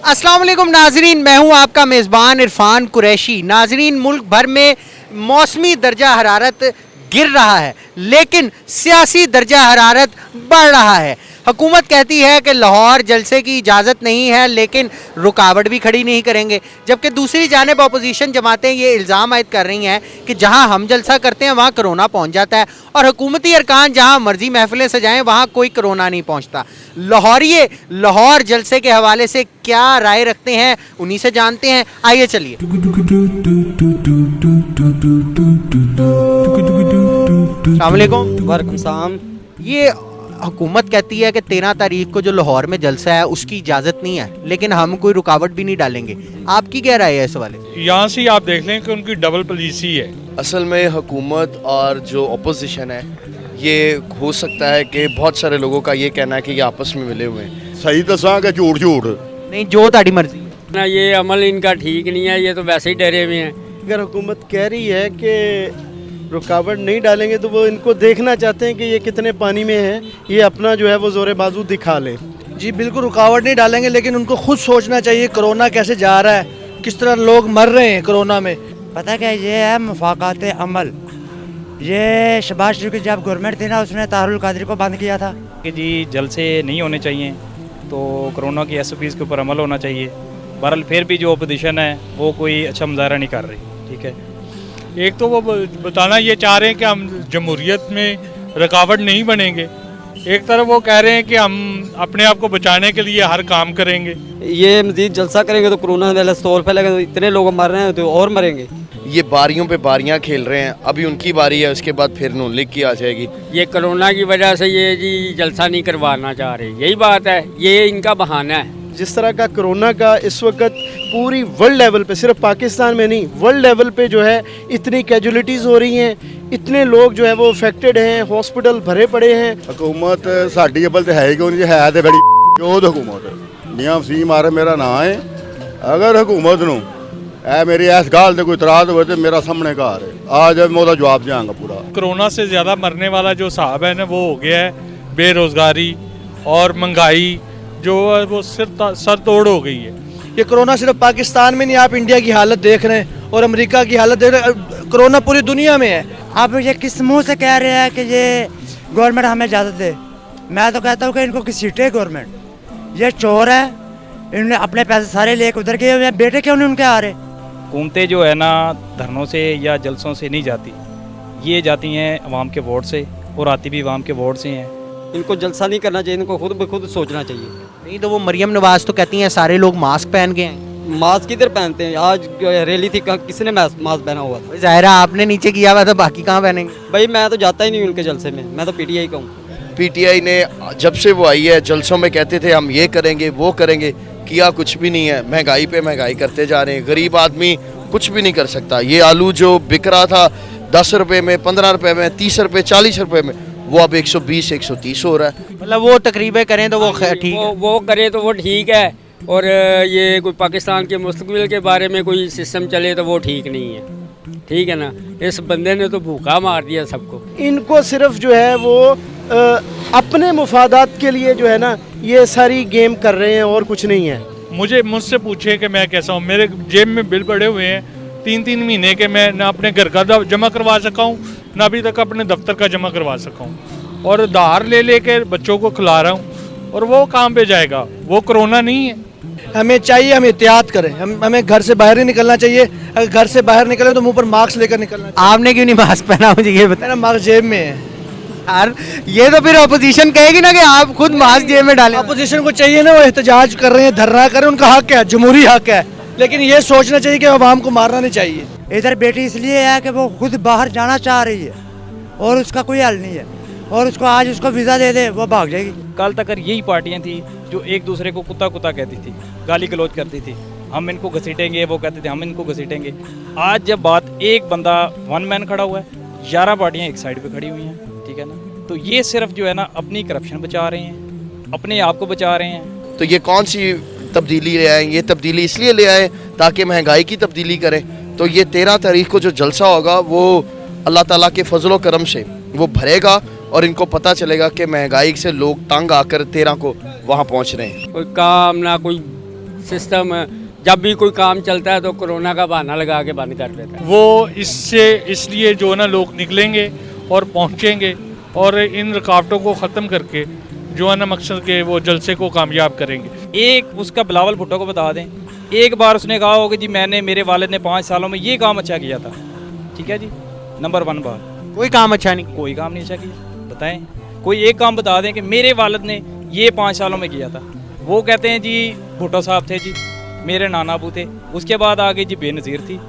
अस्सलाम वालेकुम नाजरीन, मैं हूं आपका मेज़बान इरफान कुरैशी। नाजरीन, मुल्क भर में मौसमी दर्जा हरारत गिर रहा है, लेकिन सियासी दर्जा हरारत बढ़ रहा है। हुकूमत कहती है कि लाहौर जलसे की इजाज़त नहीं है, लेकिन रुकावट भी खड़ी नहीं करेंगे। जबकि दूसरी जानिब अपोजिशन जमातें ये इल्ज़ाम आयद कर रही हैं कि जहां हम जलसा करते हैं वहां कोरोना पहुंच जाता है, और हुकूमती अरकान जहां मर्जी महफिलें सजाएं वहां कोई कोरोना नहीं पहुंचता। लाहौरिये लाहौर जलसे के हवाले से क्या राय रखते हैं, उन्हीं से जानते हैं। आइए चलिए। अस्सलाम वालेकुम। वालेकुम सलाम। ये हुकूमत कहती है कि 13 तारीख को जो लाहौर में जलसा है उसकी इजाज़त नहीं है, लेकिन हम कोई रुकावट भी नहीं डालेंगे। आपकी क्या राय है इस वाले? यहाँ से आप देख लें कि उनकी डबल पॉलिसी है। असल में हुकूमत और जो अपोजिशन है, ये हो सकता है कि बहुत सारे लोगों का ये कहना है कि ये आपस में मिले हुए हैं। सही दसा कि झूठ झूठ नहीं, जो ताड़ी मर्जी है। ना ये अमल इनका ठीक नहीं है, ये तो वैसे ही डरे हुए हैं। अगर हुकूमत कह रही है कि रुकावट नहीं डालेंगे तो वो इनको देखना चाहते हैं कि ये कितने पानी में है, ये अपना जो है वो जोरे बाजू दिखा लें। जी बिल्कुल रुकावट नहीं डालेंगे, लेकिन उनको खुद सोचना चाहिए कोरोना कैसे जा रहा है, किस तरह लोग मर रहे हैं कोरोना में। पता क्या ये है मुफाकात अमल। ये शहबाज शरीफ की जब गवर्नमेंट थी ना, उसने तारुल कादरी को बंद किया था कि जी जलसे नहीं होने चाहिए, तो कोरोना की SOPs के ऊपर अमल होना चाहिए। बहरहाल फिर भी जो अपोजिशन है वो कोई अच्छा मुजाहरा नहीं कर रही। ठीक है, एक तो वो बताना ये चाह रहे हैं कि हम जमहूरियत में रुकावट नहीं बनेंगे, एक तरफ वो कह रहे हैं कि हम अपने आप को बचाने के लिए हर काम करेंगे। ये मजीद जलसा करेंगे तो कोरोना वाला स्टोर फैलेगा, तो इतने लोग मर रहे हैं तो और मरेंगे। ये बारियों पे बारियां खेल रहे हैं, अभी उनकी बारी है, उसके बाद फिर नून लीग की आ जाएगी। ये कोरोना की वजह से ये जी जलसा नहीं करवाना चाह रहे, यही बात है, ये इनका बहाना है। जिस तरह का कोरोना का इस वक्त पूरी वर्ल्ड लेवल पे, सिर्फ पाकिस्तान में नहीं वर्ल्ड लेवल पे जो है इतनी कैजुअलिटीज़ हो रही हैं, इतने लोग जो है वो अफेक्टेड हैं, हॉस्पिटल भरे पड़े हैं। हुकूमत साडी अबल तो है ही क्यों नहीं, है तो बड़ी क्यों हुकूमत। मियां वसीम आर मेरा नाम है। अगर हुकूमत नूं मेरी इस गल से कोई इतराज हो तो मेरा सामने घर है, आज मैं उसका जवाब देंगा पूरा। कोरोना से ज़्यादा मरने वाला जो साहब है ना वो हो गया है बेरोज़गारी और महंगाई, जो है वो सर तोड़ हो गई है। ये कोरोना सिर्फ पाकिस्तान में नहीं, आप इंडिया की हालत देख रहे हैं और अमेरिका की हालत देख रहे हैं, कोरोना पूरी दुनिया में है। अब ये किस मुंह से कह रहे हैं कि ये गवर्नमेंट हमें इजाज़त दे? मैं तो कहता हूँ कि इनको घसीटे गवर्नमेंट। ये चोर है, इन्होंने अपने पैसे सारे लेके उधर गए हुए हैं, बेटे क्यों नहीं उनके आ रहे? हुकूमतें जो है ना धरनों से या जलसों से नहीं जाती, ये जाती हैं अवाम के वोट से, और आती भी अवाम के वोट से हैं। इनको जलसा नहीं करना चाहिए, इनको खुद ब खुद सोचना चाहिए। नहीं तो वो मरियम नवाज तो कहती हैं सारे लोग मास्क पहन के हैं। मास्क किधर पहनते हैं? आज रैली थी, किसने मास्क पहना हुआ था? ज़ाहिर है आपने नीचे किया हुआ था, बाकी कहाँ पहनेंगे? भाई मैं तो जाता ही नहीं उनके जलसे में, मैं तो PTI का हूँ। PTI ने जब से वो आई है जलसों में कहते थे हम ये करेंगे वो करेंगे, किया कुछ भी नहीं है। महंगाई पे महंगाई करते जा रहे हैं, गरीब आदमी कुछ भी नहीं कर सकता। ये आलू जो बिक रहा था 10 रुपये में, 15 रुपये में, 30 रुपये, 40 रुपये में, वो अब 120 130 हो रहा है। मतलब वो तकरीबें करें तो वो ठीक है। वो करे तो वो ठीक है, और ये कोई पाकिस्तान के मुस्तकबिल के बारे में कोई सिस्टम चले तो वो ठीक नहीं है। ठीक है ना, इस बंदे ने तो भूखा मार दिया सबको। इनको सिर्फ जो है वो अपने मुफादात के लिए जो है ना ये सारी गेम कर रहे हैं और कुछ नहीं है। मुझसे पूछे कि मैं कैसा हूँ, मेरे जेब में बिल पड़े हुए हैं 3-3 महीने के, मैं ना अपने घर का जमा करवा सका हूँ, ना अभी तक अपने दफ्तर का जमा करवा सका हूँ, और उधार ले के बच्चों को खिला रहा हूँ, और वो काम पे जाएगा, वो कोरोना नहीं है। हमें चाहिए हम एहतियात करें, हमें घर से बाहर नहीं निकलना चाहिए। अगर घर से बाहर निकले तो मुंह पर मास्क लेकर निकलना चाहिए। आपने क्यों नहीं मास्क पहना, मुझे ये बताया। मेरा मास्क जेब में है यार, ये तो फिर अपोजिशन कहेगी ना कि आप खुद मास्क जेब में डालें। अपोजिशन को चाहिए ना, वो एहतजाज कर रहे हैं, धरना कर रहे हैं, उनका हक है, जमहूरी हक है, लेकिन ये सोचना चाहिए कि अवाम को मारना नहीं चाहिए। इधर बेटी इसलिए है कि वो खुद बाहर जाना चाह रही है और उसका कोई हल नहीं है, और उसको आज उसको वीज़ा दे दे वो भाग जाएगी। कल तक यही पार्टियां थी जो एक दूसरे को कुत्ता कुत्ता कहती थी, गाली गलौज करती थी, हम इनको घसीटेंगे, वो कहते थे हम इनको घसीटेंगे। आज जब बात एक बंदा वन मैन खड़ा हुआ है, 11 पार्टियां एक साइड पे खड़ी हुई हैं। ठीक है ना, तो ये सिर्फ जो है ना अपनी करप्शन बचा रहे हैं, अपने आप को बचा रहे हैं। तो ये कौन सी तब्दीली ले आए? ये तब्दीली इसलिए ले आए ताकि महंगाई की तब्दीली करें। तो ये 13 तारीख को जो जलसा होगा वो अल्लाह ताला के फजलो करम से वो भरेगा, और इनको पता चलेगा कि महंगाई से लोग तंग आकर 13 को वहाँ पहुँच रहे हैं। कोई काम ना, कोई सिस्टम जब भी कोई काम चलता है तो कोरोना का बहाना लगा के बंद कर देता है। वो इससे इसलिए जो है ना लोग निकलेंगे और पहुंचेंगे और इन रुकावटों को ख़त्म करके जो है ना मकसद के वो जलसे को कामयाब करेंगे। एक उसका बिलावल भुट्टो को बता दें, एक बार उसने कहा हो कि जी मैंने मेरे वालिद ने 5 सालों में ये काम अच्छा किया था, ठीक है जी, नंबर 1 बात। कोई काम अच्छा नहीं। कोई काम नहीं अच्छा किया, बताएं कोई एक काम बता दें कि मेरे वालिद ने ये 5 सालों में किया था। वो कहते हैं जी भुट्टो साहब थे जी, मेरे नाना अबू थे, उसके बाद आगे जी बेनज़ीर थी,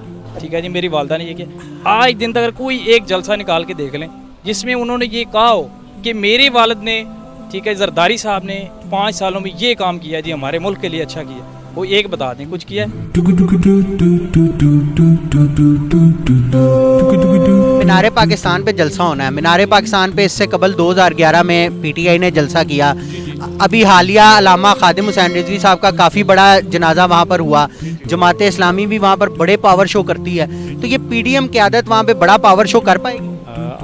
ठीक है जी, मेरी वालदा ने ये किया। आज दिन तक अगर कोई एक जलसा निकाल के देख लें जिसमें उन्होंने ये कहा हो कि मेरे वालिद ने, ठीक है, जरदारी साहब ने 5 सालों में ये काम किया जी, हमारे मुल्क के लिए अच्छा किया, वो एक बता दें कुछ किया है। मीनारे पाकिस्तान पे जलसा होना है। मीनारे पाकिस्तान पे इससे कबल 2011 में पीटीआई ने जलसा किया। अभी हालिया अलामा खादिम हुसैन रिजवी साहब का काफ़ी बड़ा जनाजा वहाँ पर हुआ। जमात इस्लामी भी वहाँ पर बड़े पावर शो करती है, तो ये पीडीएम क़यादत वहाँ पे बड़ा पावर शो कर पाएगी?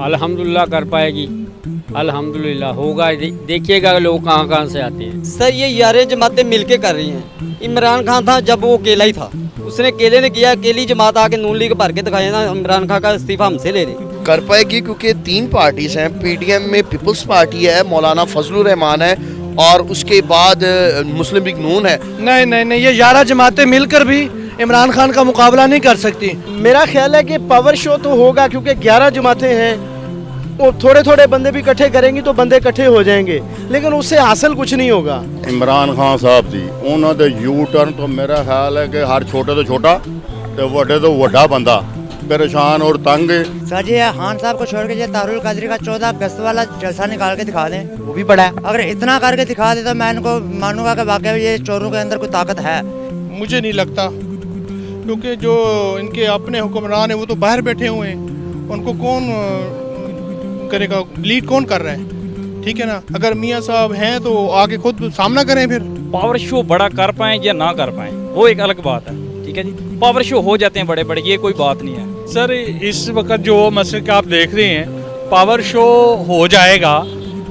अल्हम्दुलिल्लाह कर पाएगी, अल्हम्दुलिल्लाह होगा। देखिएगा लोग कहाँ कहाँ से आते हैं। सर ये 11 जमातें मिलके कर रही हैं। इमरान खान था जब वो अकेला ही था, उसने अकेले ने किया, अकेली जमात आके नून लीग भर के दिखाया ना, इमरान खान का इस्तीफा हमसे ले रही। कर पाएगी क्योंकि 3 पार्टीज हैं। पीडीएम में पीपल्स पार्टी है, मौलाना फजलुर रहमान है, और उसके बाद मुस्लिम लीग नून है। नहीं, ये 11 जमातें मिलकर भी इमरान खान का मुकाबला नहीं कर सकती। मेरा ख्याल है कि पावर शो तो होगा क्योंकि 11 जमातें हैं, वो थोड़े थोड़े बंदे भी इकट्ठे करेंगी तो बंदे इकट्ठे हो जाएंगे, लेकिन उससे हासिल कुछ नहीं होगा। इमरान खान साहब जी उन्होंने यू टर्न तो मेरा ख्याल है कि हर छोटे तो छोटा तो वड्डे तो वड्डा बंदा परेशान और तंग है। सर जी खान साहब को छोड़ के ये तारुल कादरी का 14 अगस्त वाला जलसा निकाल के दिखा दें, वो भी बड़ा है। अगर इतना करके दिखा दे तो मैं इनको मानूंगा कि वाकई ये चोरों के अंदर कोई ताकत है। मुझे नहीं लगता, क्योंकि जो इनके अपने हुक्मरान हैं वो तो बाहर बैठे हुए हैं, उनको कौन करेगा, लीड कौन कर रहा है, ठीक है ना। अगर मियाँ साहब हैं तो आगे खुद सामना करें। फिर पावर शो बड़ा कर पाएँ या ना कर पाएँ वो एक अलग बात है, ठीक है जी। पावर शो हो जाते हैं बड़े बड़े, ये कोई बात नहीं है। सर इस वक्त जो मसले का आप देख रहे हैं, पावर शो हो जाएगा,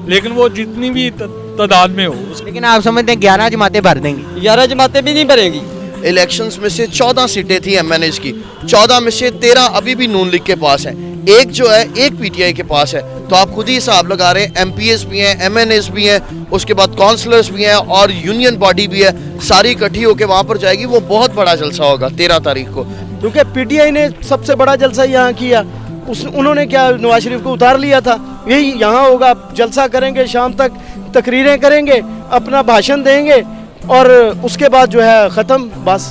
लेकिन वो जितनी भी तादाद में हो। लेकिन आप समझते हैं 11 जमातें भर देंगी? 11 जमातें भी नहीं भरेंगी। इलेक्शंस में से 14 सीटें थी एमएनएस की, 14 में से 13 अभी भी नून लीग के पास है, एक जो है एक पीटीआई के पास है। तो आप खुद ही हिसाब लगा रहे हैं, एमपीएस भी हैं, एमएनएस भी हैं, उसके बाद काउंसलर्स भी हैं और यूनियन बॉडी भी है, सारी इकट्ठी होकर वहाँ पर जाएगी। वो बहुत बड़ा जलसा होगा 13 तारीख को, क्योंकि पीटीआई ने सबसे बड़ा जलसा यहाँ किया। उन्होंने क्या नवाज शरीफ को उतार लिया था, यही यहाँ होगा। जलसा करेंगे, शाम तक तकरीरें करेंगे, अपना भाषण देंगे और उसके बाद जो है ख़त्म बस।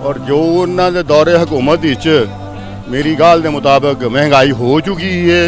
और जो उन्होंने दौरे हुकूमत मेरी गाल के मुताबिक महंगाई हो चुकी है।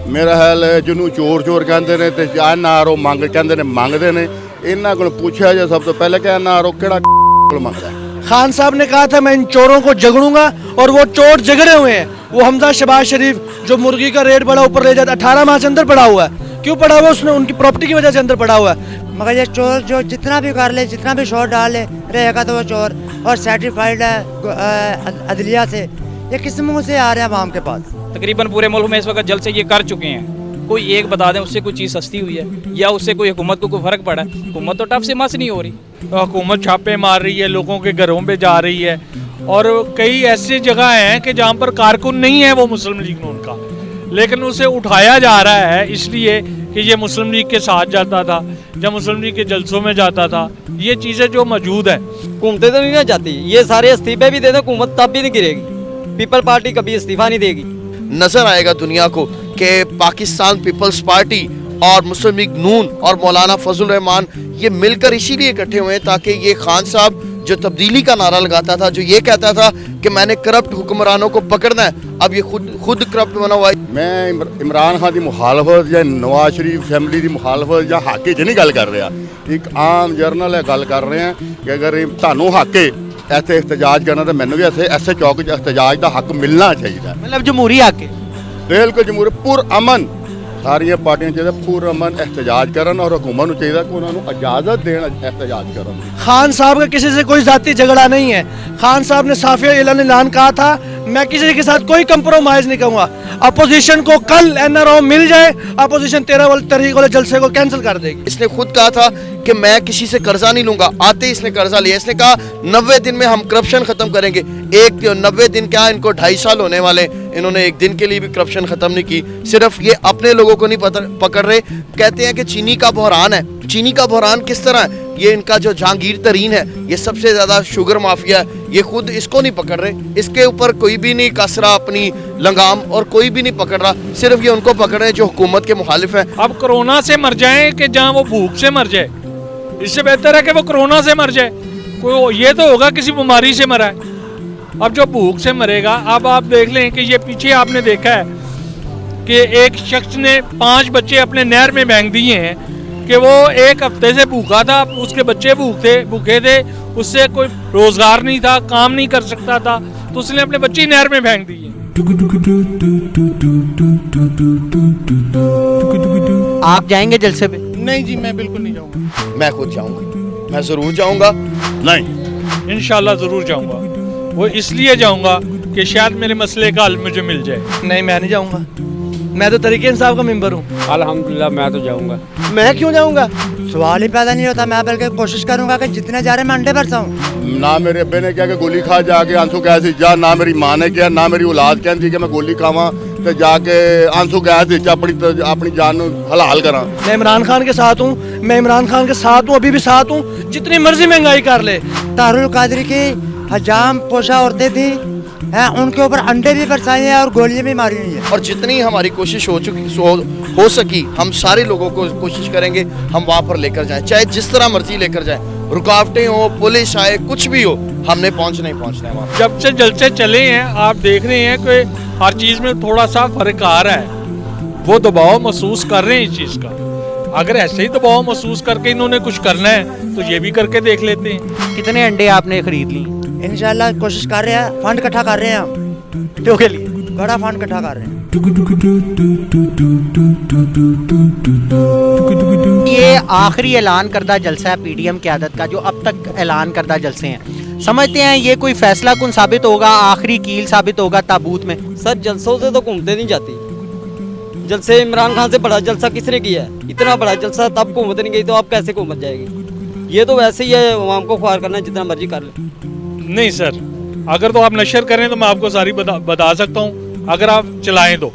मेरा ख्याल है जिन्हों चोर चोर कहते हैं तो एनआरओ मंग कहते हैं मंगते हैं। इन्हों को पूछा जाए सब तो पहले कि एनआरओ केड़ा मंगता है। खान साहब ने कहा था मैं इन चोरों को झगड़ूंगा, और वो चोर झगड़े हुए हैं। वो हमजा शहबाज शरीफ जो मुर्गी का रेट बड़ा ऊपर ले जाता, 18 माह से अंदर पड़ा हुआ है। क्यों पड़ा हुआ? उसने उनकी प्रॉपर्टी की वजह से अंदर पड़ा हुआ है। मगर ये चोर जो जितना भी कर ले, जितना भी शोर डाल ले, रहेगा तो वो चोर, और सर्टिफाइड है अदलिया से। ये किस मुँह से आ रहे हैं आवाम के पास? तकरीबन पूरे मुल्क में इस वक्त जलसे ये कर चुके हैं। कोई एक बता दें उससे कोई चीज़ सस्ती हुई है या उससे कोई हुकूमत को कोई फ़र्क पड़ा है? हुकूमत तो टफ से मस नहीं हो रही। हुकूमत छापे मार रही है, लोगों के घरों पे जा रही है, और कई ऐसी जगह हैं कि जहाँ पर कारकुन नहीं है वो मुस्लिम लीग नून का, लेकिन उसे उठाया जा रहा है इसलिए कि ये मुस्लिम लीग के साथ जाता था, जब मुस्लिम लीग के जलसों में जाता था। ये चीज़ें जो मौजूद है, हुकूमतें तो नहीं ना जाती, ये सारे इस्तीफे भी दे दें हुकूमत तब भी नहीं गिरेगी। पीपल पार्टी कभी इस्तीफा नहीं देगी। नजर आएगा दुनिया को कि पाकिस्तान पीपल्स पार्टी और मुस्लिम लीग नून और मौलाना फजल रहमान ये मिलकर इसीलिए इकट्ठे हुए हैं ताकि ये खान साहब जो तब्दीली का नारा लगाता था, जो ये कहता था कि मैंने करप्ट हुक्मरानों को पकड़ना है, अब ये खुद करप्ट बना हुआ है। मैं इमरान खान की मुखालफत या नवाज शरीफ फैमिली की मुखालफत या हक च नहीं गल कर रहा, एक आम जर्नल है गल कर रहे हैं कि अगर थानू हक है ऐसे एहतजाज करना तो मैंने भी ऐसे चौक एहतजाज का हक मिलना चाहिए। मतलब जमहूरी हक है, बिल्कुल जमहूरी पुरअमन सारिया पार्टियां चाहिए पुरअमन एहतजाज करन और हुकूमत को चाहिए कि उन्होंने इजाजत देना एहतजाज करन। खान साहब का किसी से कोई जाती झगड़ा नहीं है। खान साहब ने साफिया ऐलान कहा था मैं किसी के साथ कोई कंप्रोमाइज नहीं करूंगा। अपोजिशन को कल एनआरओ मिल जाए, अपोजिशन 13 तारीख वाले जलसे को कैंसिल कर देगी। इसने खुद कहा था कि मैं किसी से कर्जा नहीं लूंगा, आते ही इसने कर्जा लिया। इसने कहा 90 दिन में हम करप्शन खत्म करेंगे। 90 दिन क्या, इनको 2.5 साल होने वाले, इन्होंने एक दिन के लिए भी करप्शन खत्म नहीं की। सिर्फ ये अपने लोगों को नहीं पकड़ रहे। कहते हैं कि चीनी का बहरान है। चीनी का बहरान किस तरह है? ये इनका जो जहांगीर तरीन है, ये सबसे ज्यादा शुगर माफिया है, ये खुद इसको नहीं पकड़ रहे। इसके ऊपर कोई भी नहीं कस रहा अपनी लगाम, और कोई भी नहीं पकड़ रहा। सिर्फ ये उनको पकड़ रहे हैं जो हुकूमत के मुखालिफ है। अब कोरोना से मर जाए कि जहाँ वो भूख से मर जाए, इससे बेहतर है कि वो कोरोना से मर जाए। कोई ये तो होगा किसी बीमारी से मरा है। अब जो भूख से मरेगा, अब आप देख लें कि ये पीछे आपने देखा है कि एक शख्स ने 5 बच्चे अपने नहर में फेंक दिए हैं कि वो 1 हफ्ते से भूखा था, उसके बच्चे भूखे थे, उससे कोई रोजगार नहीं था, काम नहीं कर सकता था, तो उसने अपने बच्चे नहर में फेंक दिए। आप जाएंगे जलसे पे? नहीं जी, मैं बिल्कुल नहीं जाऊँगा। मैं खुद जाऊंगा, मैं जरूर जाऊंगा। नहीं, इंशाल्लाह जरूर जाऊंगा। वो इसलिए जाऊंगा कि शायद मेरे मसले का हल मुझे मिल जाए। नहीं, मैं नहीं जाऊंगा। मैं तो तरीके इंसाफ का मेंबर हूँ। अल्हम्दुलिल्लाह मैं तो जाऊंगा। मैं क्यों जाऊंगा? सवाल ही पैदा नहीं होता। मैं बल्कि कोशिश करूंगा कि जितने जा रहे मैं अंडे बरसाऊं। ना मेरे अब्बे ने कहा कि गोली खा जाके आंसू गैस जा, ना मेरी माँ ने किया, ना मेरी औलाद कहती कि मैं गोली खावा तो जाके आंसू गैस अपनी जान हलाल करा। मैं इमरान खान के साथ हूँ, मैं इमरान खान के साथ हूँ, अभी भी साथ हूँ। जितनी मर्जी महंगाई कर ले। तारुल कादरी की हजाम पोशा औरतें थी हैं, उनके ऊपर अंडे भी बरसाए हैं और गोलियां भी मारी हुई हैं। और जितनी हमारी कोशिश हो सकी, हम सारे लोगों को कोशिश करेंगे हम वहाँ पर लेकर जाएं, चाहे जिस तरह मर्जी लेकर जाएं, रुकावटें हो, पुलिस आए, कुछ भी हो, हमने पहुँचना ही पहुँचना है वहाँ। जब से जलसे चले हैं आप देख रहे हैं कि हर चीज़ में थोड़ा सा फर्क आ रहा है। वो दबाव महसूस कर रहे हैं इस चीज़ का। अगर ऐसे ही दबाव महसूस करके इन्होंने कुछ करना है तो ये भी करके देख लेते हैं। कितने अंडे आपने खरीद ली? इंशाल्लाह कोशिश कर रहे हैं, फंड इकट्ठा कर रहे हैं हम। क्यों के लिए? बड़ा फंड इकट्ठा कर रहे हैं। ये आखिरी ऐलान करदा जलसा है पीडीएम क़यादत का, जो अब तक ऐलान करदा जलसे हैं। समझते हैं ये कोई फैसला कुन साबित होगा, आखिरी कील साबित होगा ताबूत में? सर जलसों से तो घूमते नहीं जाती। जलसे इमरान खान से बड़ा जलसा किसने किया है? इतना बड़ा जलसा तब हुकूमत नहीं गई तो अब कैसे हुकूमत जाएगी? ये तो वैसे ही है, अवाम को ख्वार करना है, जितना मर्जी कर ले। नहीं सर, अगर तो आप नशर करें तो मैं आपको सारी बता सकता हूँ। अगर आप चलाएं तो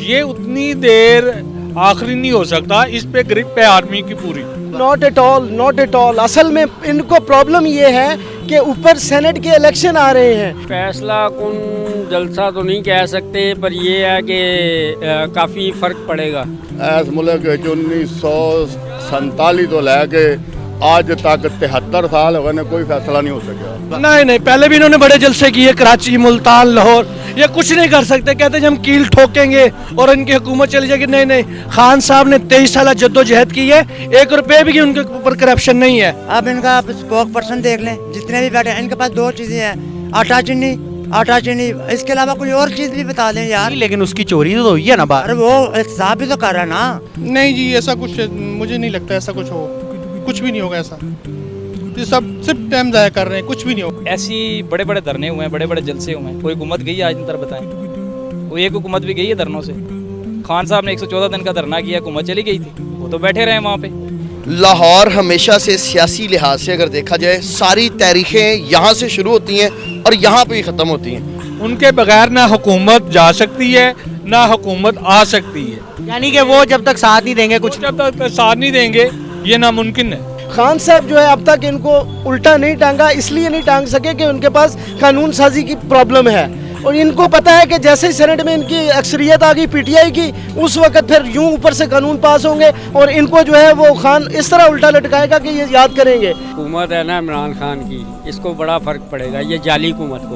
ये उतनी देर आखिरी नहीं हो सकता। इस पे ग्रिप है आर्मी की पूरी। Not at all, not at all. असल में इनको प्रॉब्लम ये है कि ऊपर सेनेट के इलेक्शन आ रहे हैं। फैसला कुन जलसा तो नहीं कह सकते, पर ये है कि काफ़ी फ़र्क पड़ेगा। इस मुल्क 1947 तो लैके आज तक 73 साल हो गए, कोई फैसला नहीं हो सका। नहीं, पहले भी इन्होंने बड़े जलसे किए, कराची, मुल्तान, लाहौर। ये कुछ नहीं कर सकते। कहते हैं हम कील ठोकेंगे और इनकी हुकूमत चली जाएगी। नहीं, खान साहब ने 23 साल जद्दोजहद की है, 1 रुपये भी उनके ऊपर करप्शन नहीं है। अब इनका स्पोक पर्सन देख लें, जितने भी बैठे इनके पास 2 चीज़ें हैं, आटा चीनी। इसके अलावा कोई और चीज़ भी बता दें यार। लेकिन उसकी चोरी तो हुई है ना बाहर। अरे वो एहतसाब भी तो कर रहा है ना। नहीं जी, ऐसा कुछ मुझे नहीं लगता ऐसा कुछ हो। कुछ भी नहीं होगा ऐसा। ये सब सिर्फ टाइम ज़ाया कर रहे हैं, कुछ भी नहीं होगा। ऐसी बड़े बड़े धरने हुए हैं, बड़े बड़े जलसे हुए हैं। कोई हुकूमत गई है आज तक बताएं? कोई एक हुकूमत भी गई है धरनों से? खान साहब ने 114 दिन का धरना किया, हुकूमत चली गई थी, वो तो बैठे रहे वहाँ पे। लाहौर हमेशा से सियासी लिहाज से अगर देखा जाए, सारी तारीखें यहाँ से शुरू होती हैं और यहाँ पे ही ख़त्म होती हैं। उनके बगैर ना हुकूमत जा सकती है ना हुकूमत आ सकती है। यानी कि वो जब तक साथ नहीं देंगे, कुछ जब तक साथ नहीं देंगे ये नामुमकिन है। खान साहब जो है अब तक इनको उल्टा नहीं टांगा, इसलिए नहीं टांग सके कि उनके पास कानून साजी की प्रॉब्लम है। और इनको पता है कि जैसे ही सेनेट में इनकी अक्सरियत आ गई पीटीआई की, उस वक्त फिर यूं ऊपर से कानून पास होंगे और इनको जो है वो खान इस तरह उल्टा लटकाएगा कि ये याद करेंगे। हुकूमत है ना इमरान खान की, इसको बड़ा फ़र्क पड़ेगा ये जाली हुकूमत को।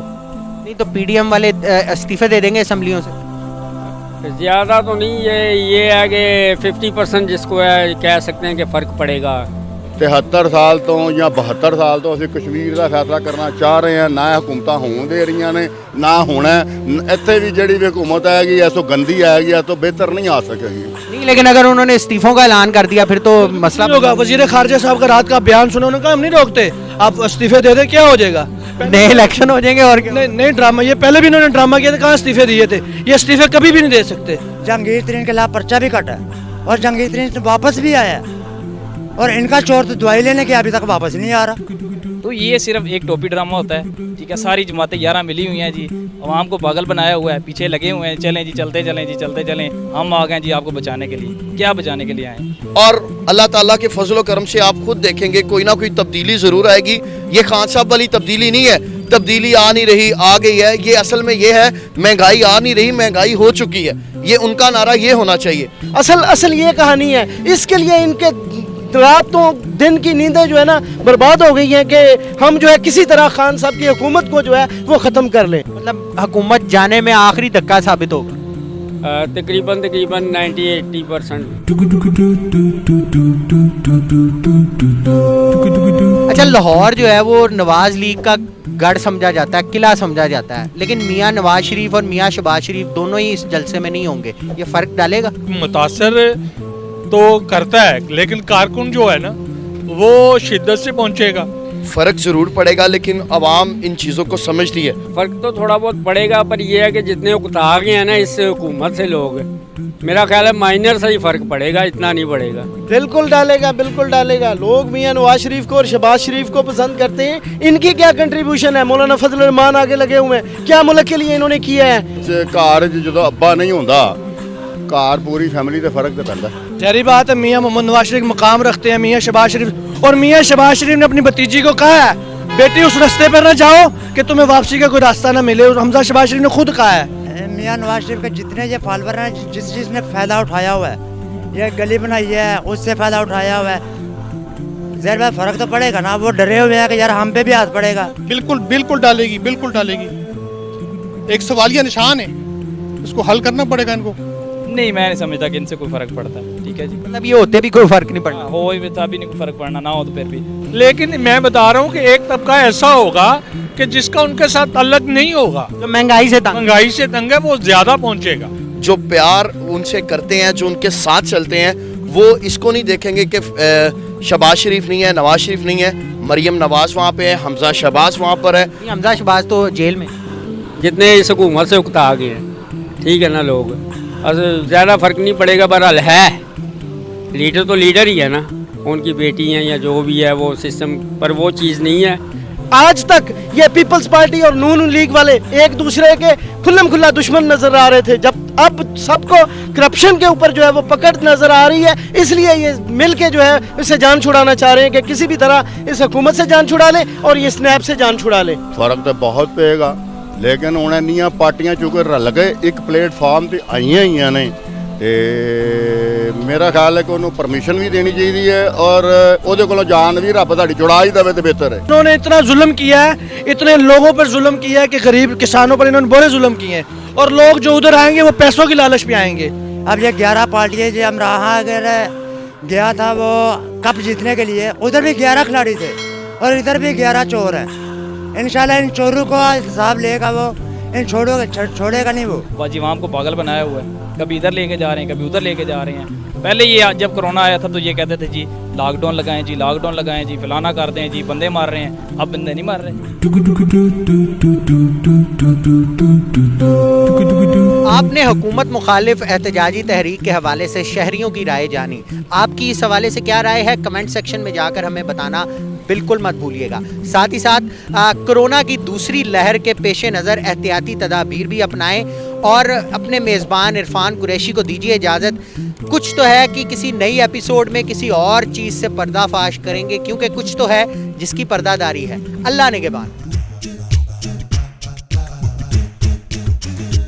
नहीं तो पीडीएम वाले इस्तीफे दे देंगे असम्बलियों से? ज़्यादा तो नहीं, ये है कि 50% जिसको है कह सकते हैं कि फ़र्क पड़ेगा। 73 साल तो या 72 साल तो ਅਸੀਂ ਕਸ਼ਮੀਰ ਦਾ ਫੈਸਲਾ ਕਰਨਾ ਚਾਹ ਰਹੇ ਹਾਂ। ਨਾ ਹਕੂਮਤਾਂ ਹੋਣ ਦੇ ਰਹੀਆਂ ਨੇ, ਨਾ ਹੋਣਾ। ਇੱਥੇ ਵੀ ਜਿਹੜੀ ਵੀ हुकूमत आएगी ऐसो गंदी आएगी, ऐसो बेहतर नहीं आ सकेगी। नहीं, लेकिन अगर उन्होंने इस्तीफों का ऐलान कर दिया फिर तो मसला होगा। वजीर खारजा साहब का रात का बयान सुना, उन्होंने कहा हम नहीं रोकते, आप इस्तीफे दे दे, क्या हो जाएगा? नए इलेक्शन हो जाएंगे और क्या? नहीं ड्रामा, ये पहले भी इन्होंने ड्रामा किया था, कहाँ इस्तीफे दिए थे, ये इस्तीफे कभी भी नहीं दे सकते। जहांगीर तरीन के खिलाफ पर्चा भी कटा है और जहांगीर तरीन वापस भी आया है, और इनका चोर तो दवाई लेने के अभी तक वापस नहीं आ रहा। तो ये सिर्फ एक टोपी ड्रामा होता है, ठीक है। सारी जमातें 11 मिली हुई हैं जी, आवाम को पागल बनाया हुआ है, पीछे लगे हुए हैं, चलें जी चलते चलें जी चलते चलें, हम आ गए जी आपको बचाने के लिए। क्या बचाने के लिए आए हैं? और अल्लाह ताला के फजल करम से आप खुद देखेंगे कोई ना कोई तब्दीली ज़रूर आएगी। ये खान साहब वाली तब्दीली नहीं है, तब्दीली आ नहीं रही, आ गई है। ये असल में ये है, महंगाई आ नहीं रही, महंगाई हो चुकी है। ये उनका नारा ये होना चाहिए। असल ये कहानी है। इसके लिए इनके रातों दिन की नींदें जो है ना बर्बाद हो गई हैं कि हम जो है किसी तरह खान साहब की हुकूमत को जो है वो ख़त्म कर लें। मतलब हुकूमत जाने में आखिरी धक्का साबित होगा। तकरीबन 90-80%। अच्छा, लाहौर जो है वो नवाज लीग का गढ़ समझा जाता है, किला समझा जाता है, लेकिन मियाँ नवाज शरीफ और मियाँ शहबाज शरीफ दोनों ही इस जलसे में नहीं होंगे। ये फ़र्क डालेगा? मुतासर तो करता है, लेकिन कारकुन जो है ना वो शिद्दत से पहुंचेगा। फ़र्क ज़रूर पड़ेगा, लेकिन आवाम इन चीज़ों को समझती है। फ़र्क तो थोड़ा बहुत पड़ेगा, पर यह है कि जितने उकता गए हैं ना इस हुकूमत से लोग, मेरा ख्याल है माइनर से ही फ़र्क पड़ेगा, इतना नहीं पड़ेगा। बिल्कुल डालेगा, बिल्कुल डालेगा। लोग मियाँ नवाज शरीफ को और शहबाज शरीफ को पसंद करते हैं। इनकी क्या कंट्रीब्यूशन है? मौलाना फजल रहमान आगे लगे हुए हैं, क्या मुल्क के लिए इन्होंने किया है? घर जो अब्बा नहीं होता, घर पूरी फैमिली का फर्क तो पैदा। जहरी बात है, मियाँ मोहम्मद नवाज शरीफ मकाम रखते हैं, मियाँ शहबाज शरीफ, और मियाँ शहबाज शरीफ ने अपनी भतीजी को कहा है बेटी उस रास्ते पर ना जाओ कि तुम्हें वापसी का कोई रास्ता ना मिले। और हमजा शहबाज शरीफ ने खुद कहा है। मियाँ नवाज शरीफ के जितने ये फॉलोअर हैं, जिसने फ़ायदा उठाया हुआ है, ये गली बनाई है उससे फ़ायदा उठाया हुआ है, ज़हर बात फ़र्क तो पड़ेगा ना। वो डरे हुए हैं कि यार हम पे भी हाथ पड़ेगा। बिल्कुल बिल्कुल डालेगी, बिल्कुल डालेगी। एक सवालिया निशान है, उसको हल करना पड़ेगा इनको। नहीं, मैं नहीं समझता कि इनसे कोई फ़र्क पड़ता है, ठीक है जी। मतलब ये होते भी कोई फ़र्क नहीं पड़ना। हो भी तभी नहीं कोई फ़र्क पड़ना, ना हो तो फिर भी। लेकिन मैं बता रहा हूँ कि एक तबका ऐसा होगा कि जिसका उनके साथ अलग नहीं होगा, जो महंगाई से तंग है, वो ज़्यादा पहुँचेगा। जो प्यार उनसे करते हैं, जो उनके साथ चलते हैं, वो इसको नहीं देखेंगे कि शहबाज शरीफ नहीं है, नवाज शरीफ नहीं है, मरियम नवाज वहाँ पे है, हमजा शहबाज वहाँ पर है। हमजा शहबाज तो जेल में। जितने इस हुकूमत से उकता गए हैं, ठीक है ना, लोग ज़्यादा फ़र्क नहीं पड़ेगा। बहरहाल है लीडर तो लीडर ही है ना, उनकी बेटी हैं या जो भी है, वो सिस्टम पर वो चीज़ नहीं है। आज तक ये पीपल्स पार्टी और नून लीग वाले एक दूसरे के खुल्लम खुल्ला दुश्मन नजर आ रहे थे। जब अब सबको करप्शन के ऊपर जो है वो पकड़ नजर आ रही है, इसलिए ये मिल के जो है इससे जान छुड़ाना चाह रहे हैं कि किसी भी तरह इस हुकूमत से जान छुड़ा ले और ये स्नैप से जान छुड़ा ले। फर्क तो बहुत पेगा, लेकिन उन्हें नियाँ पार्टियां चूंकि रल गए एक प्लेटफार्म से आईया ही ने, मेरा ख्याल है कि उन्होंने परमिशन भी देनी चाहिए है और ਉਹਦੇ ਕੋਲੋਂ जान भी रब ਤੁਹਾਡੀ छुड़ा ही देवे तो बेहतर है। उन्होंने इतना जुल्म किया है, इतने लोगों पर जुल्म किया है कि गरीब किसानों पर इन्होंने बड़े जुल्म किए हैं, और लोग जो उधर आएंगे वो पैसों की लालच में आएंगे। अब ये 11 पार्टियाँ जो अमराहा अगर गया था वो कप जीतने के लिए, उधर भी 11 खिलाड़ी थे और इधर भी 11 चोर हैं। इंशाल्लाह इन चोरों को हिसाब लेगा वो, इन छोड़ेगा नहीं वो। बाजी आवाम को पागल बनाया हुआ है, कभी इधर लेके जा रहे हैं, कभी उधर लेके जा रहे हैं। पहले ये जब कोरोना आया था तो ये कहते थे जी लॉकडाउन लगाएं जी, लॉकडाउन लगाएं जी, फलाना कर दें जी, बंदे मार रहे हैं। अब बंदे नहीं मार रहे। आपने हुकूमत मुखालिफ एहतजाजी तहरीक के हवाले से शहरियों की राय जानी। आपकी इस हवाले से क्या राय है, कमेंट सेक्शन में जाकर हमें बताना बिल्कुल मत भूलिएगा। साथ ही साथ कोरोना की दूसरी लहर के पेश नज़र एहतियाती तदाबीर भी अपनाएं और अपने मेज़बान इरफान कुरैशी को दीजिए इजाज़त। कुछ तो है कि किसी नई एपिसोड में किसी और चीज़ से पर्दाफाश करेंगे, क्योंकि कुछ तो है जिसकी पर्दादारी है। अल्लाह निगहबान।